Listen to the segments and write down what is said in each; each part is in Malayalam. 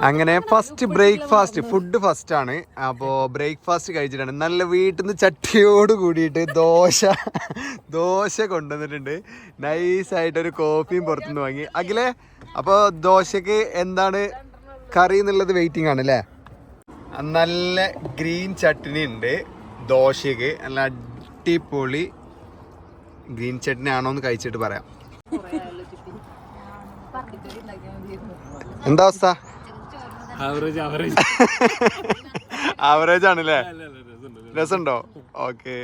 അങ്ങനെ ഫസ്റ്റ് ബ്രേക്ക്ഫാസ്റ്റ് ഫുഡ് ഫസ്റ്റ് ആണ്. അപ്പോൾ ബ്രേക്ക്ഫാസ്റ്റ് കഴിച്ചിട്ടാണ്. നല്ല വീട്ടിൽ നിന്ന് ചട്ടിയോട് കൂടിയിട്ട് ദോശ കൊണ്ടുവന്നിട്ടുണ്ട്. നൈസായിട്ടൊരു കോഫിയും പുറത്തുനിന്ന് വാങ്ങി. അഖിലേ, അപ്പോൾ ദോശക്ക് എന്താണ് കറി എന്നുള്ളത് വെയിറ്റിംഗ് ആണ് അല്ലേ? നല്ല ഗ്രീൻ ചട്നി ഉണ്ട് ദോശക്ക്. നല്ല അടിപൊളി ഗ്രീൻ ചട്നി ആണോ എന്ന് കഴിച്ചിട്ട് പറയാം. എന്താ അവസ്ഥ? ആവറേജ് ആണല്ലേ? രസമുണ്ടോ? ഓക്കെ.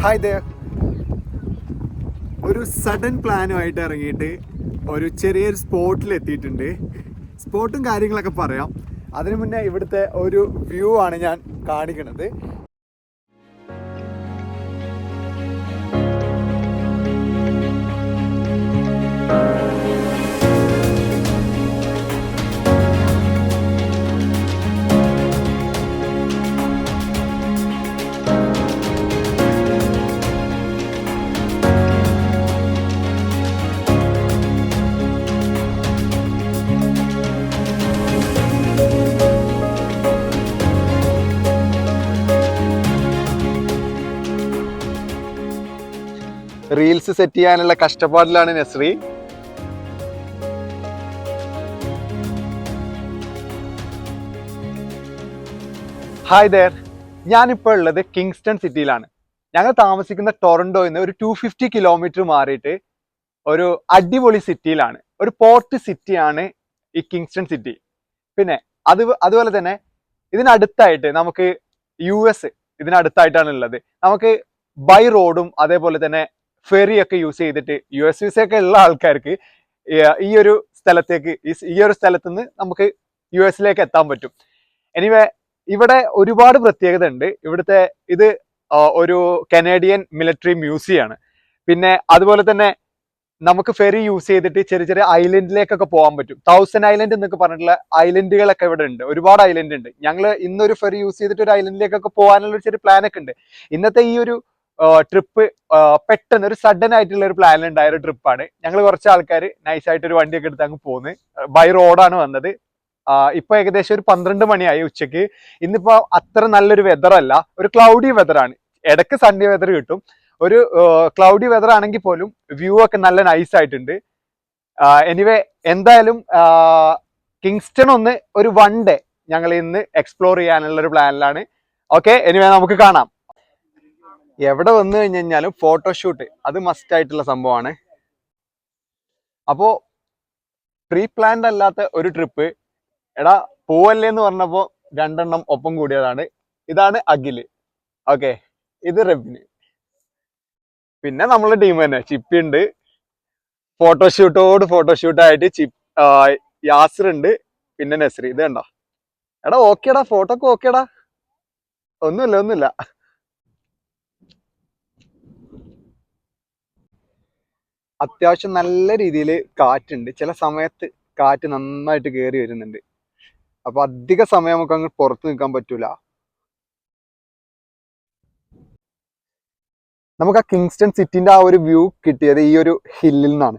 Hi there. ഒരു സഡൻ പ്ലാനുമായിട്ട് ഇറങ്ങിയിട്ട് ഒരു ചെറിയൊരു സ്പോട്ടിൽ എത്തിയിട്ടുണ്ട്. സ്പോട്ടും കാര്യങ്ങളൊക്കെ പറയാം. അതിനു മുന്നേ ഇവിടുത്തെ ഒരു വ്യൂ ആണ് ഞാൻ കാണിക്കുന്നത്. റീൽസ് സെറ്റ് ചെയ്യാനുള്ള കഷ്ടപ്പാടിലാണ് നസ്രി. Hi there. ഞാനിപ്പോൾ ഉള്ളത് കിങ്സ്റ്റൺ സിറ്റിയിലാണ്. ഞങ്ങൾ താമസിക്കുന്ന ടൊറന്റോയിൽ നിന്ന് ഒരു 250 കിലോമീറ്റർ മാറിയിട്ട് ഒരു അടിപൊളി സിറ്റിയിലാണ്. ഒരു പോർട്ട് സിറ്റിയാണ് ഈ കിങ്സ്റ്റൺ സിറ്റി. പിന്നെ അതുപോലെ തന്നെ ഇതിനടുത്തായിട്ട് നമുക്ക് US ഇതിനടുത്തായിട്ടാണ് ഉള്ളത്. നമുക്ക് ബൈ റോഡും അതേപോലെ തന്നെ ഫെറിയൊക്കെ യൂസ് ചെയ്തിട്ട് US വിസയൊക്കെ ഉള്ള ആൾക്കാർക്ക് ഈ ഒരു സ്ഥലത്ത് നിന്ന് നമുക്ക് US എത്താൻ പറ്റും. എനിവേ, ഇവിടെ ഒരുപാട് പ്രത്യേകത ഉണ്ട്. ഇവിടുത്തെ ഇത് ഒരു കനേഡിയൻ മിലിറ്ററി മ്യൂസിയം ആണ്. പിന്നെ അതുപോലെ തന്നെ നമുക്ക് ഫെറി യൂസ് ചെയ്തിട്ട് ചെറിയ ചെറിയ ഐലൻഡിലേക്കൊക്കെ പോകാൻ പറ്റും. 1000 ഐലൻഡ് എന്നൊക്കെ പറഞ്ഞിട്ടുള്ള ഐലൻഡുകളൊക്കെ ഇവിടെ ഉണ്ട്. ഒരുപാട് ഐലൻഡ് ഉണ്ട്. ഞങ്ങൾ ഇന്നൊരു ഫെറി യൂസ് ചെയ്തിട്ട് ഒരു ഐലൻഡിലേക്കൊക്കെ പോകാനുള്ള ഒരു ചെറിയ പ്ലാനൊക്കെ ഉണ്ട്. ഇന്നത്തെ ഈ ഒരു ട്രിപ്പ് പെട്ടെന്ന് ഒരു സഡൻ ആയിട്ടുള്ള ഒരു പ്ലാൻ ഉണ്ടായ ഒരു ട്രിപ്പാണ്. ഞങ്ങൾ കുറച്ച് ആൾക്കാർ നൈസായിട്ട് ഒരു വണ്ടിയൊക്കെ എടുത്ത് അങ്ങ് പോന്ന് ബൈ റോഡാണ് വന്നത്. ഇപ്പൊ ഏകദേശം ഒരു 12 മണിയായി ഉച്ചക്ക്. ഇന്നിപ്പോ അത്ര നല്ലൊരു വെതർ അല്ല, ഒരു ക്ലൗഡി വെതർ ആണ്. ഇടയ്ക്ക് സൺഡേ വെതർ കിട്ടും. ഒരു ക്ലൗഡി വെതർ ആണെങ്കിൽ പോലും വ്യൂ ഒക്കെ നല്ല നൈസ് ആയിട്ടുണ്ട്. എനിവേ, എന്തായാലും കിങ്സ്റ്റൺ ഒരു 1 ഡേ ഞങ്ങൾ ഇന്ന് എക്സ്പ്ലോർ ചെയ്യാനുള്ള ഒരു പ്ലാനിലാണ്. ഓക്കെ, എനിവേ നമുക്ക് കാണാം. എവിടെ വന്നു കഴിഞ്ഞാലും ഫോട്ടോഷൂട്ട് അത് മസ്റ്റ് ആയിട്ടുള്ള സംഭവമാണ്. അപ്പോ പ്രീ പ്ലാൻഡ് അല്ലാത്ത ഒരു ട്രിപ്പ് എടാ പോവല്ലേ എന്ന് പറഞ്ഞപ്പോ 2 എണ്ണം ഒപ്പം കൂടിയതാണ്. ഇതാണ് അഖില്, ഓക്കെ, ഇത് റെബിന്, പിന്നെ നമ്മളെ ടീം തന്നെ ചിപ്പി ഉണ്ട്. ഫോട്ടോഷൂട്ടായിട്ട് യാസിർ ഉണ്ട്, പിന്നെ നസ്രി. ഇത് കണ്ടോ? എടാ ഓക്കേടാ, ഫോട്ടോക്ക് ഓക്കേടാ, ഒന്നുമില്ല. അത്യാവശ്യം നല്ല രീതിയിൽ കാറ്റുണ്ട്. ചില സമയത്ത് കാറ്റ് നന്നായിട്ട് കയറി വരുന്നുണ്ട്. അപ്പൊ അധിക സമയം നമുക്ക് അങ്ങ് പുറത്ത് നിൽക്കാൻ പറ്റൂല. നമുക്ക് ആ കിങ്സ്റ്റൺ സിറ്റിന്റെ ആ ഒരു വ്യൂ കിട്ടിയത് ഈ ഒരു ഹില്ലിൽ നിന്നാണ്.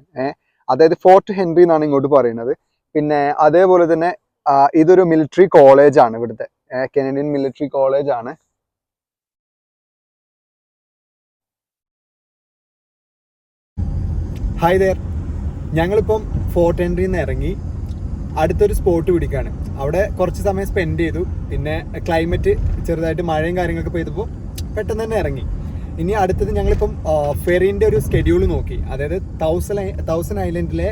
അതായത് ഫോർട്ട് ഹെൻറി എന്നാണ് ഇങ്ങോട്ട് പറയുന്നത്. പിന്നെ അതേപോലെ തന്നെ ഇതൊരു മിലിറ്ററി കോളേജ് ആണ്, ഇവിടുത്തെ കനേഡിയൻ മിലിറ്ററി കോളേജ് ആണ്. Hi there. ഞങ്ങളിപ്പം ഫോർട്ട് ഹെൻറിയിൽ നിന്ന് ഇറങ്ങി അടുത്തൊരു സ്പോട്ട് പിടിക്കുകയാണ്. അവിടെ കുറച്ച് സമയം സ്പെൻഡ് ചെയ്തു. പിന്നെ ക്ലൈമറ്റ് ചെറുതായിട്ട് മഴയും കാര്യങ്ങളൊക്കെ പെയ്തപ്പോൾ പെട്ടെന്ന് തന്നെ ഇറങ്ങി. ഇനി അടുത്തത് ഞങ്ങളിപ്പം ഫെറിൻ്റെ ഒരു സ്കെഡ്യൂൾ നോക്കി. അതായത് 1000 ഐലൻഡിലെ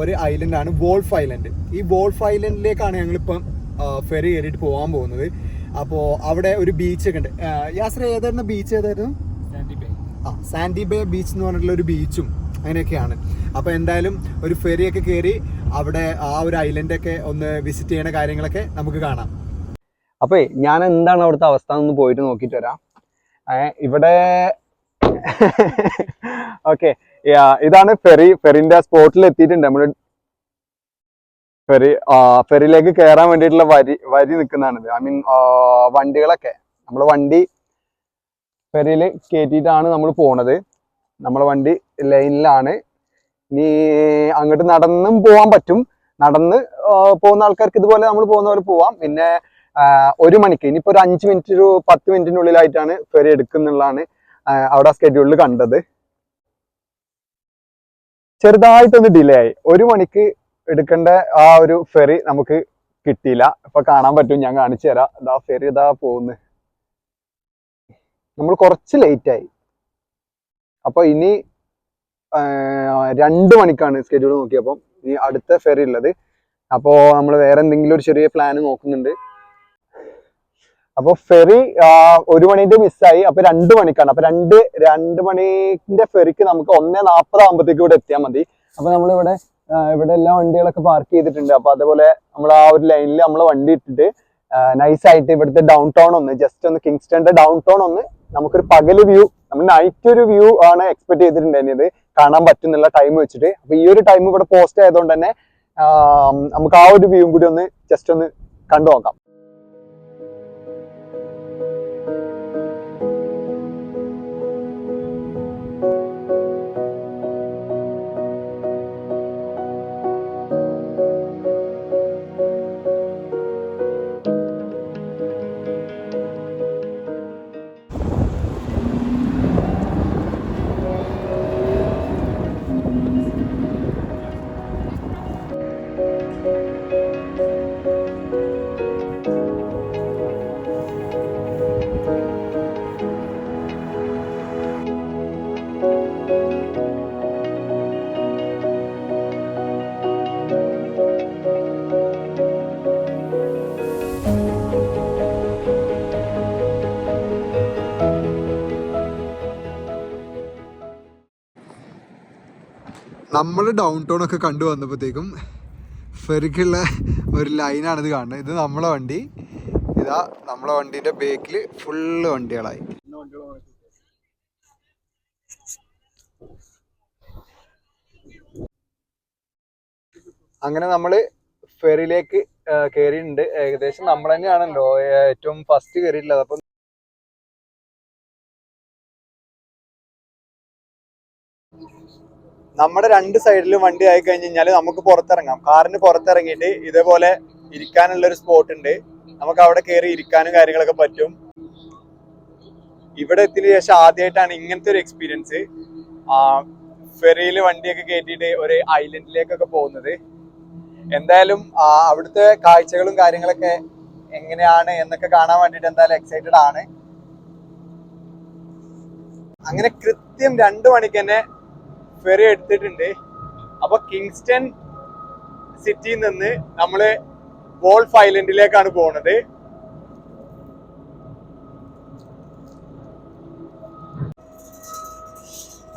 ഒരു ഐലൻഡാണ് വോൾഫ് ഐലൻഡ്. ഈ വോൾഫ് ഐലൻഡിലേക്കാണ് ഞങ്ങളിപ്പം ഫെറി കയറിയിട്ട് പോകാൻ പോകുന്നത്. അപ്പോൾ അവിടെ ഒരു ബീച്ചൊക്കെ ഉണ്ട്. യാത്ര ഏതായിരുന്നു? ബീച്ച് ഏതായിരുന്നു? സാൻഡി ബേ ബീച്ച് എന്ന് പറഞ്ഞിട്ടുള്ള ഒരു ബീച്ചും അങ്ങനെയൊക്കെയാണ്. അപ്പോൾ എന്തായാലും ഒരു ഫെറിയൊക്കെ കയറി അവിടെ ആ ഒരു ഐലൻഡൊക്കെ ഒന്ന് വിസിറ്റ് ചെയ്യണ കാര്യങ്ങളൊക്കെ നമുക്ക് കാണാം. അപ്പോൾ ഞാൻ എന്താണ് അവിടുത്തെ അവസ്ഥ എന്ന് പോയിട്ട് നോക്കിയിട്ട് വരാം. ഇവിടെ ഓക്കെ, ഇതാണ് ഫെറിന്റെ സ്പോട്ടിൽ എത്തിയിട്ടുണ്ട് നമ്മൾ. ഫെറിയിലേക്ക് കയറാൻ വേണ്ടിയിട്ടുള്ള വരി നിൽക്കുന്നതാണിത്. ഐ മീൻ വണ്ടികളൊക്കെ നമ്മൾ വണ്ടി ഫെറിയിൽ കയറ്റിയിട്ടാണ് നമ്മൾ പോണത്. നമ്മളെ വണ്ടി ലൈനിലാണ്. ഇനി അങ്ങോട്ട് നടന്നും പോകാൻ പറ്റും. നടന്ന് പോകുന്ന ആൾക്കാർക്ക് ഇതുപോലെ നമ്മൾ പോകുന്ന പോലെ പോവാം. പിന്നെ 1 മണിക്ക് ഇനിയിപ്പോൾ ഒരു 5 മിനിറ്റ് ഒരു 10 മിനിറ്റിനുള്ളിലായിട്ടാണ് ഫെറി എടുക്കുന്നുള്ളതാണ് അവിടെ സ്കെഡ്യൂളിൽ കണ്ടത്. ചെറുതായിട്ടൊന്ന് ഡിലേ ആയി. 1 മണിക്ക് എടുക്കേണ്ട ആ ഒരു ഫെറി നമുക്ക് കിട്ടിയില്ല. ഇപ്പൊ കാണാൻ പറ്റും, ഞാൻ കാണിച്ചു തരാം. ഇതാ ഫെറി ഇതാ പോകുന്നു. നമ്മൾ കുറച്ച് ലേറ്റ് ആയി. അപ്പൊ ഇനി 2 മണിക്കാണ് സ്കെഡ്യൂൾ നോക്കിയപ്പം ഇനി അടുത്ത ഫെറി ഉള്ളത്. അപ്പോൾ നമ്മൾ വേറെ എന്തെങ്കിലും ഒരു ചെറിയ പ്ലാൻ നോക്കുന്നുണ്ട്. അപ്പോൾ ഫെറി 1 മണിന്റെ മിസ്സായി. അപ്പൊ 2 മണിക്കാണ്. അപ്പൊ 2 മണിന്റെ ഫെറിക്ക് നമുക്ക് 1:40 ആകുമ്പോഴത്തേക്ക് ഇവിടെ എത്തിയാൽ മതി. അപ്പൊ നമ്മളിവിടെ എല്ലാ വണ്ടികളൊക്കെ പാർക്ക് ചെയ്തിട്ടുണ്ട്. അപ്പൊ അതേപോലെ നമ്മൾ ആ ഒരു ലൈനിൽ നമ്മൾ വണ്ടി ഇട്ടിട്ട് നൈസായിട്ട് ഇവിടുത്തെ ഡൗൺ ടൗൺ ഒന്ന് ജസ്റ്റ് ഒന്ന് കിങ്സ്റ്റന്റെ ഡൗൺ ടൗൺ ഒന്ന് നമുക്കൊരു പകല് വ്യൂ, നമ്മൾ നൈറ്റ് ഒരു വ്യൂ ആണ് എക്സ്പെക്ട് ചെയ്തിട്ടുണ്ടായിരുന്നത് കാണാൻ പറ്റുന്നുള്ള ടൈം വെച്ചിട്ട്. അപ്പൊ ഈ ഒരു ടൈം ഇവിടെ പോസ്റ്റ് ആയതുകൊണ്ട് തന്നെ നമുക്ക് ആ ഒരു വ്യൂ കൂടി ഒന്ന് ജസ്റ്റ് ഒന്ന് കണ്ടു നോക്കാം. നമ്മൾ ഡൗൺ ടൗൺ ഒക്കെ കണ്ടു വന്നപ്പോഴത്തേക്കും ഫെറിക്കുള്ള ഒരു ലൈനാണിത് കാണുന്നത്. ഇത് നമ്മളെ വണ്ടി, ഇതാ നമ്മളെ വണ്ടീൻ്റെ ബേക്കിൽ ഫുള്ള് വണ്ടികളായി. അങ്ങനെ നമ്മൾ ഫെറിയിലേക്ക് കയറിയിട്ടുണ്ട്. ഏകദേശം നമ്മൾ തന്നെയാണല്ലോ ഏറ്റവും ഫസ്റ്റ് കയറിയിട്ടുള്ളത്. അപ്പം നമ്മുടെ 2 സൈഡിലും വണ്ടി ആയി കഴിഞ്ഞ് കഴിഞ്ഞാൽ നമുക്ക് പുറത്തിറങ്ങാം. കാറിന് പുറത്തിറങ്ങിയിട്ട് ഇതേപോലെ ഇരിക്കാനുള്ള ഒരു സ്പോട്ട് ഉണ്ട്. നമുക്ക് അവിടെ കയറി ഇരിക്കാനും കാര്യങ്ങളൊക്കെ പറ്റും. ഇവിടെ എത്തിയതിനു ശേഷം ആദ്യമായിട്ടാണ് ഇങ്ങനത്തെ ഒരു എക്സ്പീരിയൻസ് ഫെറിയിൽ വണ്ടിയൊക്കെ കയറ്റിയിട്ട് ഒരു ഐലൻഡിലേക്കൊക്കെ പോകുന്നത്. എന്തായാലും അവിടുത്തെ കാഴ്ചകളും കാര്യങ്ങളൊക്കെ എങ്ങനെയാണ് എന്നൊക്കെ കാണാൻ വേണ്ടിയിട്ട് എന്തായാലും എക്സൈറ്റഡ് ആണ്. അങ്ങനെ കൃത്യം 2 മണിക്ക് തന്നെ ഫെറി എടുത്തിട്ടുണ്ട്. അപ്പൊ കിങ്സ്റ്റൺ സിറ്റിയിൽ നിന്ന് നമ്മള് വോൾഫ് ഐലൻഡിലേക്കാണ് പോകുന്നത്.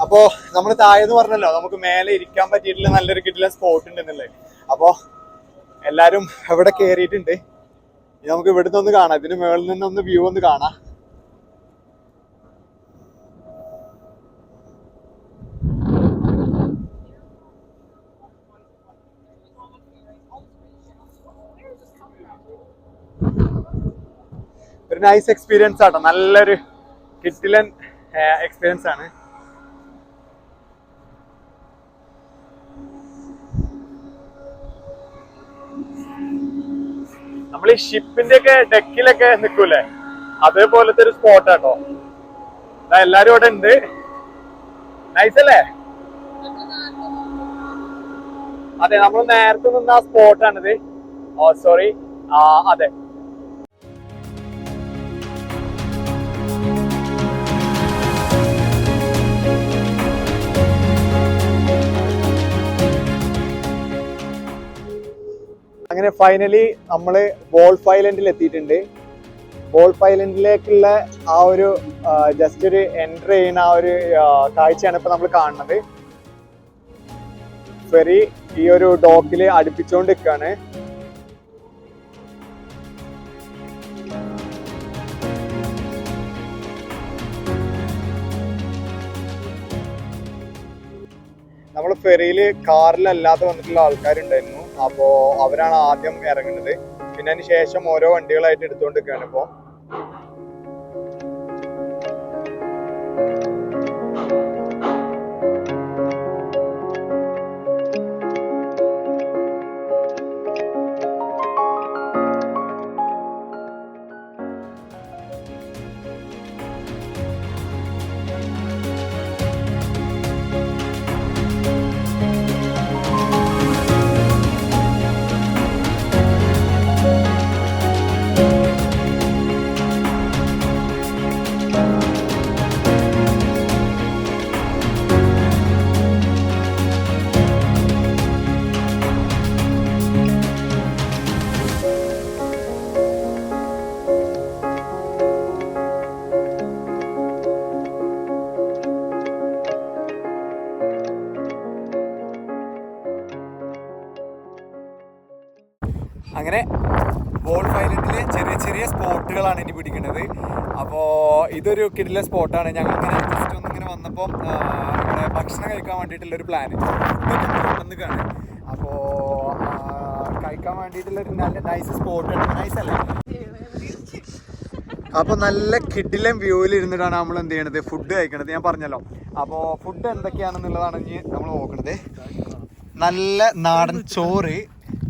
അപ്പോ നമ്മൾ താഴെന്ന് പറഞ്ഞല്ലോ നമുക്ക് മേലെ ഇരിക്കാൻ പറ്റിയിട്ടുള്ള നല്ലൊരു കിട്ടില്ല സ്പോട്ട് ഉണ്ടെന്നുള്ളത്. അപ്പോ എല്ലാരും ഇവിടെ കയറിയിട്ടുണ്ട്. നമുക്ക് ഇവിടുന്ന് ഒന്ന് കാണാം, ഇതിന് മുകളിൽ നിന്നൊന്ന് വ്യൂ ഒന്ന് കാണാം. ഒരു നൈസ് എക്സ്പീരിയൻസ് ആട്ടോ, നല്ലൊരു കിട്ടിലൻ എക്സ്പീരിയൻസ് ആണ്. നമ്മൾ ഈ ഷിപ്പിന്റെ ഒക്കെ ഡെക്കിലൊക്കെ നിൽക്കൂലേ, അതേപോലത്തെ ഒരു സ്പോട്ടാട്ടോ. എല്ലാരും ഇവിടെ ഉണ്ട്. നൈസ് അല്ലേ? അതെ, നമ്മൾ നേരത്തെ നിന്ന ആ സ്പോട്ടാണിത്. ഓ സോറി, അതെ. അങ്ങനെ ഫൈനലി നമ്മള് വോൾഫ് ഐലൻഡിൽ എത്തിയിട്ടുണ്ട്. ഗോൾഫ് ഐലൻഡിലേക്കുള്ള ആ ഒരു ജസ്റ്റ് ഒരു എൻട്രി ചെയ്യുന്ന ആ ഒരു കാഴ്ചയാണ് ഇപ്പൊ നമ്മൾ കാണുന്നത്. ഫെറി ഈ ഒരു ഡോക്കിൽ അടുപ്പിച്ചുകൊണ്ടിരിക്കുകയാണ്. നമ്മൾ ഫെറിയിൽ കാറിലല്ലാതെ വന്നിട്ടുള്ള ആൾക്കാരുണ്ടായിരുന്നു. അപ്പോൾ അവരാണ് ആദ്യം ഇറങ്ങുന്നത്. പിന്നെ അതിന് ശേഷം ഓരോ വണ്ടികളായിട്ട് എടുത്തുകൊണ്ടിരിക്കുകയാണ് ഇപ്പോൾ. അങ്ങനെ ഗോൾഫ് ഐലൻഡിലെ ചെറിയ ചെറിയ സ്പോട്ടുകളാണ് ഇനി പിടിക്കുന്നത്. അപ്പോൾ ഇതൊരു കിടിലൻ സ്പോട്ടാണ്. ഞങ്ങളിങ്ങനെ ജസ്റ്റ് ഒന്നിങ്ങനെ വന്നപ്പോൾ ഇവിടെ ഭക്ഷണം കഴിക്കാൻ വേണ്ടിയിട്ടുള്ളൊരു പ്ലാന് വന്നിക്കാണ്. അപ്പോൾ കഴിക്കാൻ വേണ്ടിയിട്ടുള്ളൊരു നല്ല നൈസ് സ്പോട്ടാണ്. നൈസ് അല്ലേ? അപ്പോൾ നല്ല കിടിലൻ വ്യൂവിൽ ഇരുന്നിട്ടാണ് നമ്മൾ എന്ത് ചെയ്യണത്, ഫുഡ് കഴിക്കണത്. ഞാൻ പറഞ്ഞല്ലോ. അപ്പോൾ ഫുഡ് എന്തൊക്കെയാണെന്നുള്ളതാണ് ഇനി നമ്മൾ നോക്കണത്. നല്ല നാടൻ ചോറ്,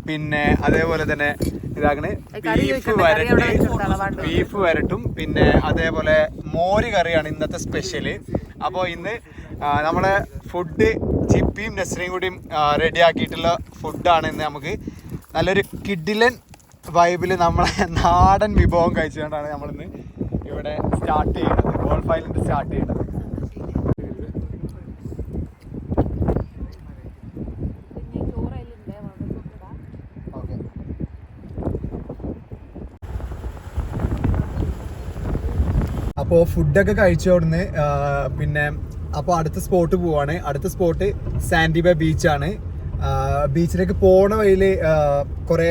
പിന്നെ അതേപോലെ തന്നെ ഇതാകണ് ബീഫ് വരട്ടും, പിന്നെ അതേപോലെ മോര് കറിയാണ് ഇന്നത്തെ സ്പെഷ്യല്. അപ്പോൾ ഇന്ന് നമ്മളെ ഫുഡ് ചിപ്പിയും നസ്രിയും കൂടിയും റെഡിയാക്കിയിട്ടുള്ള ഫുഡാണ് ഇന്ന്. നമുക്ക് നല്ലൊരു കിടിലൻ വൈബിൽ നമ്മളെ നാടൻ വിഭവം കഴിച്ചുകൊണ്ടാണ് നമ്മളിന്ന് ഇവിടെ സ്റ്റാർട്ട് ചെയ്യുന്നത്, ഗോൾഫ് ഐലൻഡ് സ്റ്റാർട്ട് ചെയ്യുന്നത്. അപ്പോൾ ഫുഡൊക്കെ കഴിച്ചോടുന്ന് പിന്നെ അപ്പോൾ അടുത്ത സ്പോട്ട് പോവാണ്. അടുത്ത സ്പോട്ട് സാൻഡിബേ ബീച്ചാണ്. ബീച്ചിലേക്ക് പോണ വഴിയിൽ കുറേ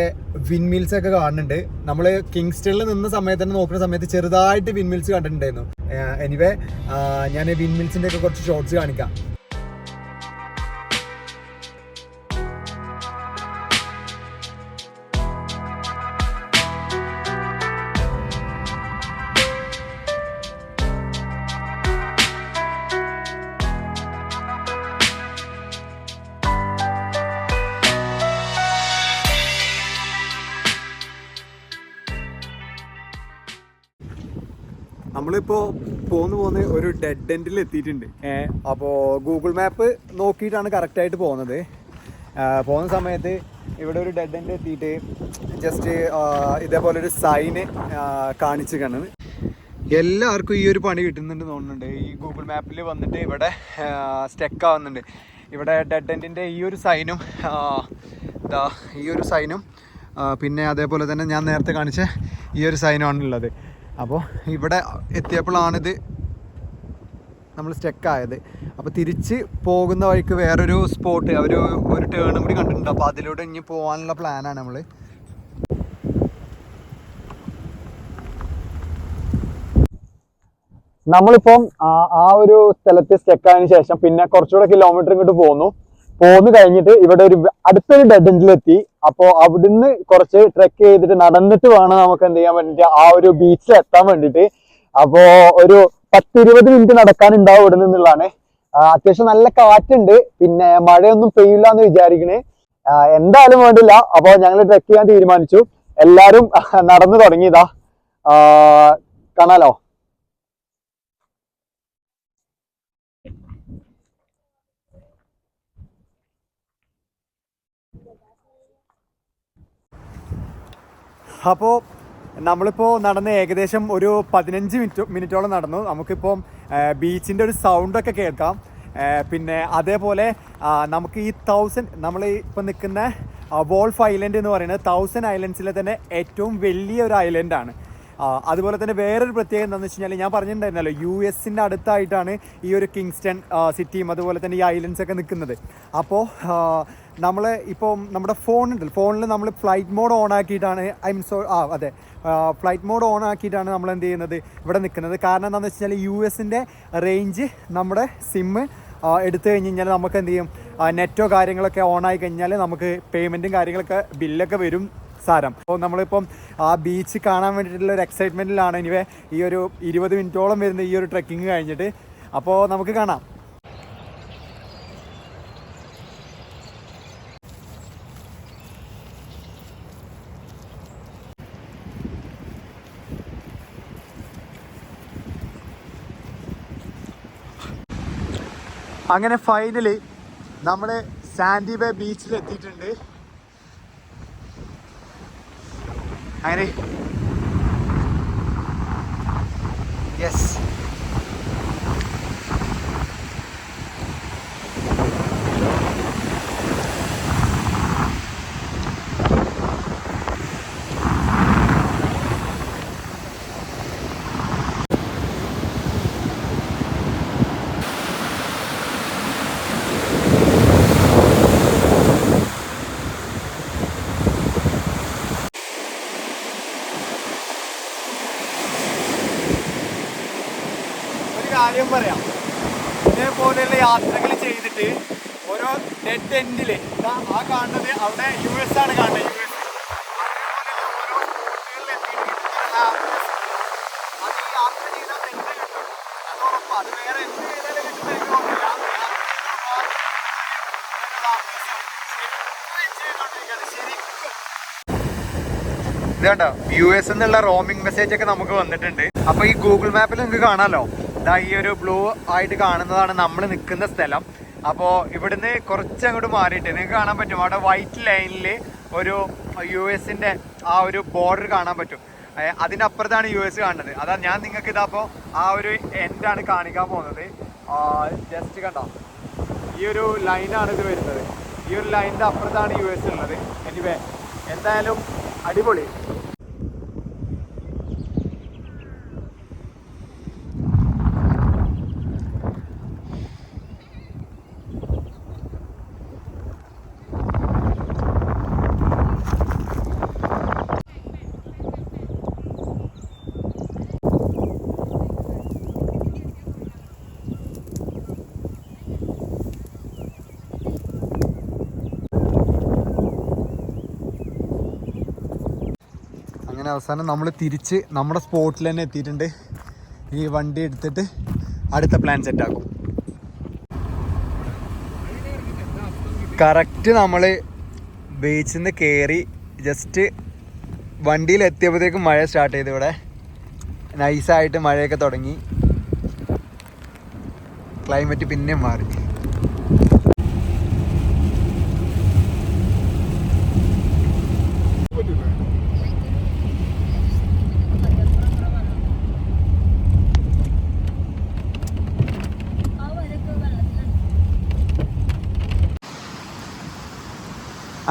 വിൻമിൽസ് ഒക്കെ കാണുന്നുണ്ട്. നമ്മൾ കിങ്സ്റ്റണിൽ നിന്ന സമയത്ത് തന്നെ നോക്കുന്ന സമയത്ത് ചെറുതായിട്ട് വിൻമിൽസ് കണ്ടിട്ടുണ്ടായിരുന്നു. എനിവേ ഞാൻ വിൻമിൽസിൻ്റെ ഒക്കെ കുറച്ച് ഷോർട്സ് കാണിക്കാം. നമ്മളിപ്പോൾ പോകുന്ന ഒരു ഡെഡ് എൻഡിൽ എത്തിയിട്ടുണ്ട്. അപ്പോൾ ഗൂഗിൾ മാപ്പ് നോക്കിയിട്ടാണ് കറക്റ്റായിട്ട് പോകുന്നത്. പോകുന്ന സമയത്ത് ഇവിടെ ഒരു ഡെഡ് എൻഡ് എത്തിയിട്ട് ജസ്റ്റ് ഇതേപോലൊരു സൈന് കാണിച്ച് കാണുന്നത്. എല്ലാവർക്കും ഈ ഒരു പണി കിട്ടുന്നുണ്ട് തോന്നുന്നുണ്ട്. ഈ ഗൂഗിൾ മാപ്പിൽ വന്നിട്ട് ഇവിടെ സ്റ്റക്ക് ആവുന്നുണ്ട്. ഇവിടെ ഡെഡ് എൻഡിൻ്റെ ഈ ഒരു സൈനും ഈ ഒരു സൈനും പിന്നെ അതേപോലെ തന്നെ ഞാൻ നേരത്തെ കാണിച്ച ഈ ഒരു സൈനുമാണുള്ളത്. അപ്പോൾ ഇവിടെ എത്തിയപ്പോഴാണിത് നമ്മൾ സ്റ്റക്കായത്. അപ്പോൾ തിരിച്ച് പോകുന്ന വഴിക്ക് വേറൊരു സ്പോട്ട് അവർ ഒരു ടേണും കൂടി കണ്ടിട്ടുണ്ട്. അപ്പോൾ അതിലൂടെ ഇനി പോകാനുള്ള പ്ലാനാണ് നമ്മൾ. നമ്മളിപ്പം ആ ഒരു സ്ഥലത്ത് സ്റ്റക്കായതിനു ശേഷം പിന്നെ കുറച്ചുകൂടെ കിലോമീറ്റർ ഇങ്ങോട്ട് പോന്നു കഴിഞ്ഞിട്ട് ഇവിടെ അടുത്തൊരു ഡെഡ് എൻഡിലെത്തി. അപ്പോൾ അവിടുന്ന് കുറച്ച് ട്രെക്ക് ചെയ്തിട്ട് നടന്നിട്ട് വേണം നമുക്ക് എന്ത് ചെയ്യാൻ വേണ്ടിയിട്ട് ആ ഒരു ബീച്ചിൽ എത്താൻ വേണ്ടിയിട്ട്. അപ്പോൾ ഒരു 10-20 മിനിറ്റ് നടക്കാനുണ്ടാവും ഇവിടെ നിന്നുള്ളതാണ്. അത്യാവശ്യം നല്ല കാറ്റുണ്ട്, പിന്നെ മഴയൊന്നും പെയ്യില്ല എന്ന് വിചാരിക്കണേ. എന്തായാലും വേണ്ടില്ല. അപ്പോൾ ഞങ്ങൾ ട്രെക്ക് ചെയ്യാൻ തീരുമാനിച്ചു. എല്ലാവരും നടന്നു തുടങ്ങിയതാ, കാണാലോ. അപ്പോൾ നമ്മളിപ്പോൾ നടന്ന് ഏകദേശം ഒരു 15 മിനിറ്റോളം നടന്നു. നമുക്കിപ്പം ബീച്ചിൻ്റെ ഒരു സൗണ്ടൊക്കെ കേൾക്കാം. പിന്നെ അതേപോലെ നമുക്ക് ഈ 1000 നമ്മൾ ഇപ്പം നിൽക്കുന്ന വോൾഫ് ഐലൻഡ് എന്ന് പറയുന്നത് 1000 ഐലൻഡ്സിലെ തന്നെ ഏറ്റവും വലിയ ഒരു ഐലൻഡാണ്. അതുപോലെ തന്നെ വേറൊരു പ്രത്യേകത എന്താണെന്ന് വെച്ച് കഴിഞ്ഞാൽ ഞാൻ പറഞ്ഞിട്ടുണ്ടായിരുന്നല്ലോ US-ൻ്റെ അടുത്തായിട്ടാണ് ഈ ഒരു കിങ്സ്റ്റൺ സിറ്റിയും അതുപോലെ തന്നെ ഈ ഐലൻഡ്സ് ഒക്കെ നിൽക്കുന്നത്. അപ്പോൾ നമ്മൾ ഇപ്പോൾ നമ്മുടെ ഫോണിൽ നമ്മൾ ഫ്ലൈറ്റ് മോഡ് ഓൺ ആക്കിയിട്ടാണ് അതെ ഫ്ലൈറ്റ് മോഡ് ഓൺ ആക്കിയിട്ടാണ് നമ്മൾ എന്ത് ചെയ്യുന്നത് ഇവിടെ നിൽക്കുന്നത്. കാരണം എന്താണെന്ന് വെച്ച് കഴിഞ്ഞാൽ US-ൻ്റെ റേഞ്ച് നമ്മുടെ സിമ്മ് എടുത്തു കഴിഞ്ഞ് കഴിഞ്ഞാൽ നമുക്ക് എന്ത് ചെയ്യും, നെറ്റോ കാര്യങ്ങളൊക്കെ ഓൺ ആയി കഴിഞ്ഞാൽ നമുക്ക് പേയ്മെൻറ്റും കാര്യങ്ങളൊക്കെ ബില്ലൊക്കെ വരും സാരം. അപ്പോൾ നമ്മളിപ്പം ആ ബീച്ച് കാണാൻ വേണ്ടിയിട്ടുള്ള ഒരു എക്സൈറ്റ്മെൻറ്റിലാണ് ഇനിവേ ഈ ഒരു 20 മിനിറ്റോളം വരുന്ന ഈ ഒരു ട്രെക്കിങ് കഴിഞ്ഞിട്ട്. അപ്പോൾ നമുക്ക് കാണാം. അങ്ങനെ ഫൈനലി നമ്മൾ സാൻഡി ബേ ബീച്ചിൽ എത്തിയിട്ടുണ്ട്. അങ്ങനെ യെസ്, കാര്യം പറയാം. ഇതേപോലെയുള്ള യാത്രകൾ ചെയ്തിട്ട് ഓരോ ഡെഡ് എൻഡിൽ ആ കാണുന്നത് അവിടെ US ആണ് കാണുന്നത്. അത് യാത്ര ചെയ്താൽ തന്നെ കിട്ടും, അത് ഉറപ്പാണ്. അത് വേറെ എന്ത് ചെയ്താലും കിട്ടുന്ന ഇത് കണ്ടോ, US എന്നുള്ള റോമിംഗ് മെസ്സേജ് ഒക്കെ നമുക്ക് വന്നിട്ടുണ്ട്. അപ്പൊ ഈ ഗൂഗിൾ മാപ്പിൽ നിങ്ങൾക്ക് കാണാമല്ലോ, ഇതാ ഈ ഒരു ബ്ലൂ ആയിട്ട് കാണുന്നതാണ് നമ്മൾ നിൽക്കുന്ന സ്ഥലം. അപ്പോൾ ഇവിടുന്ന് കുറച്ച് അങ്ങോട്ട് മാറിയിട്ട് നിങ്ങൾക്ക് കാണാൻ പറ്റും, അവിടെ വൈറ്റ് ലൈനിൽ ഒരു US-ൻ്റെ ആ ഒരു ബോർഡർ കാണാൻ പറ്റും. അതിനപ്പുറത്താണ് US കാണുന്നത്. അതാ ഞാൻ നിങ്ങൾക്ക് ഇതാപ്പോൾ ആ ഒരു എൻഡാണ് കാണിക്കാൻ പോകുന്നത്. ജസ്റ്റ് കണ്ടോ, ഈ ഒരു ലൈനാണ് ഇത് വരുന്നത്. ഈ ഒരു ലൈനിൻ്റെ അപ്പുറത്താണ് US ഉള്ളത്. എനിവേ എന്തായാലും അടിപൊളി. അങ്ങനെ അവസാനം നമ്മൾ തിരിച്ച് നമ്മുടെ സ്പോട്ടിൽ തന്നെ എത്തിയിട്ടുണ്ട്. ഈ വണ്ടി എടുത്തിട്ട് അടുത്ത പ്ലാൻ സെറ്റാക്കും. കറക്റ്റ് നമ്മൾ ബീച്ചിൽ നിന്ന് കയറി ജസ്റ്റ് വണ്ടിയിൽ എത്തിയപ്പോഴത്തേക്കും മഴ സ്റ്റാർട്ട് ചെയ്തു. ഇവിടെ നൈസായിട്ട് മഴയൊക്കെ തുടങ്ങി, ക്ലൈമറ്റ് പിന്നെയും മാറി.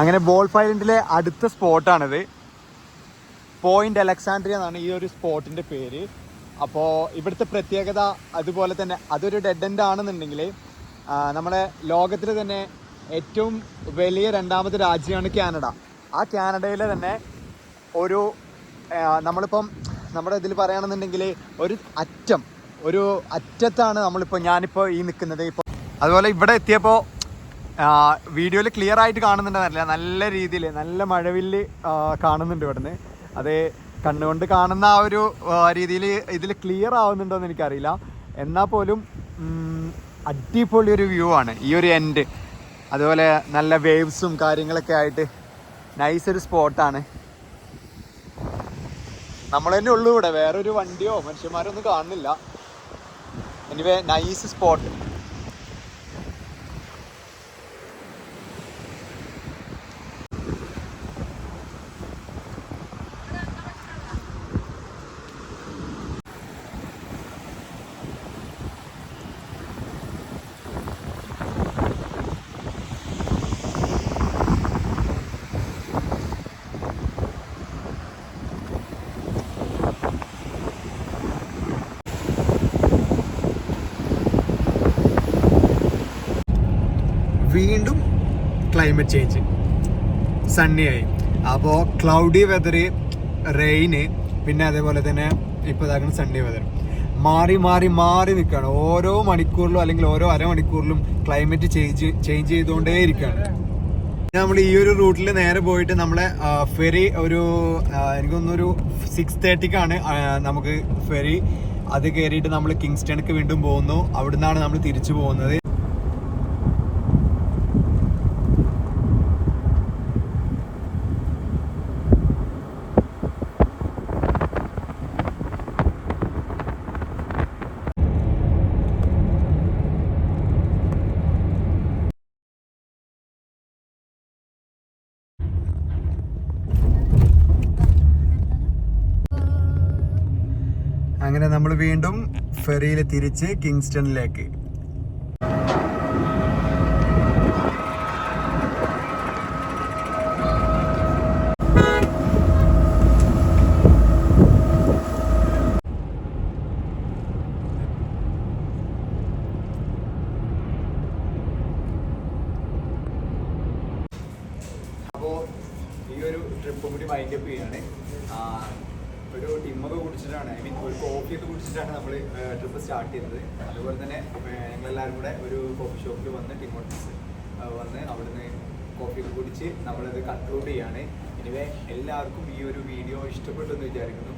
അങ്ങനെ ബോൾഫ് ഐലൻഡിലെ അടുത്ത സ്പോട്ടാണിത്. പോയിന്റ് അലക്സാൻഡ്രിയ എന്നാണ് ഈ ഒരു സ്പോട്ടിൻ്റെ പേര്. അപ്പോൾ ഇവിടുത്തെ പ്രത്യേകത അതുപോലെ തന്നെ അതൊരു ഡെഡ് എൻഡ് ആണെന്നുണ്ടെങ്കിൽ നമ്മുടെ ലോകത്തിൽ തന്നെ ഏറ്റവും വലിയ രണ്ടാമത്തെ രാജ്യമാണ് കാനഡ. ആ കാനഡയിലെ തന്നെ ഒരു നമ്മളിപ്പം നമ്മുടെ ഇതിൽ പറയുകയാണെന്നുണ്ടെങ്കിൽ ഒരു അറ്റത്താണ് ഞാനിപ്പോൾ ഈ നിൽക്കുന്നത്. ഇപ്പോൾ അതുപോലെ ഇവിടെ എത്തിയപ്പോൾ വീഡിയോയിൽ ക്ലിയർ ആയിട്ട് കാണുന്നുണ്ടെന്നറിയില്ല, നല്ല രീതിയിൽ നല്ല മഴവില്ല് കാണുന്നുണ്ട് ഇവിടുന്ന്. അത് കണ്ണുകൊണ്ട് കാണുന്ന ആ ഒരു രീതിയിൽ ഇതിൽ ക്ലിയർ ആവുന്നുണ്ടോയെന്ന് എനിക്കറിയില്ല. എന്നാൽ പോലും അടിപൊളി ഒരു വ്യൂ ആണ് ഈ ഒരു എൻഡ്. അതുപോലെ നല്ല വേവ്സും കാര്യങ്ങളൊക്കെ ആയിട്ട് നൈസൊരു സ്പോട്ടാണ്. നമ്മൾ തന്നെ ഉള്ളൂ ഇവിടെ, വേറൊരു വണ്ടിയോ മനുഷ്യന്മാരോ ഒന്നും കാണുന്നില്ല. Anyway nice spot. Climate change, Sunny ആയി. അപ്പോൾ ക്ലൗഡി വെതർ, റെയിന്, പിന്നെ അതേപോലെ തന്നെ ഇപ്പോൾ ഇതാക്കുന്ന സണ്ണി വെതർ മാറി മാറി മാറി നിൽക്കുകയാണ്. ഓരോ മണിക്കൂറിലും അല്ലെങ്കിൽ ഓരോ അരമണിക്കൂറിലും ക്ലൈമറ്റ് ചേഞ്ച് ചെയ്തുകൊണ്ടേ ഇരിക്കുകയാണ്. നമ്മൾ ഈ ഒരു റൂട്ടിൽ നേരെ പോയിട്ട് നമ്മളെ ഫെറി ഒരു എനിക്ക് തോന്നുന്നൊരു 6:30-ക്കാണ് നമുക്ക് ഫെറി. അത് കയറിയിട്ട് നമ്മൾ കിങ്സ്റ്റണിക്ക് വീണ്ടും പോകുന്നു. അവിടെ നിന്നാണ് നമ്മൾ തിരിച്ചു പോകുന്നത്. അങ്ങനെ നമ്മൾ വീണ്ടും ഫെറിയിൽ തിരിച്ച് കിങ്സ്റ്റണിലേക്ക്. അപ്പോൾ ഈ ഒരു ട്രിപ്പ് കൂടി വൈൻഡ് അപ്പ് ചെയ്യാണ്. ഒരു ടിമ്മൊക്കെ കുടിച്ചിട്ടാണ്, ഐ മീൻ ഒരു കോഫിയൊക്കെ കുടിച്ചിട്ടാണ് നമ്മൾ ട്രിപ്പ് സ്റ്റാർട്ട് ചെയ്തത്. അതുപോലെ തന്നെ ഞങ്ങളെല്ലാവരും കൂടെ ഒരു കോഫി ഷോപ്പിൽ വന്ന് ടിമോട്ടീസ് വന്ന് അവിടുന്ന് കോഫിയൊക്കെ കുടിച്ച് നമ്മളത് കൺക്ലൂഡ് ചെയ്യാണ്. എനിവേ എല്ലാവർക്കും ഈ ഒരു വീഡിയോ ഇഷ്ടപ്പെട്ടു എന്ന് വിചാരിക്കുന്നു.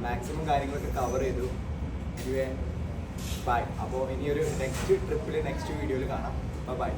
മാക്സിമം കാര്യങ്ങളൊക്കെ കവർ ചെയ്തു. Anyway by. അപ്പോൾ ഇനിയൊരു നെക്സ്റ്റ് ട്രിപ്പിൽ നെക്സ്റ്റ് വീഡിയോയിൽ കാണാം. ബൈ.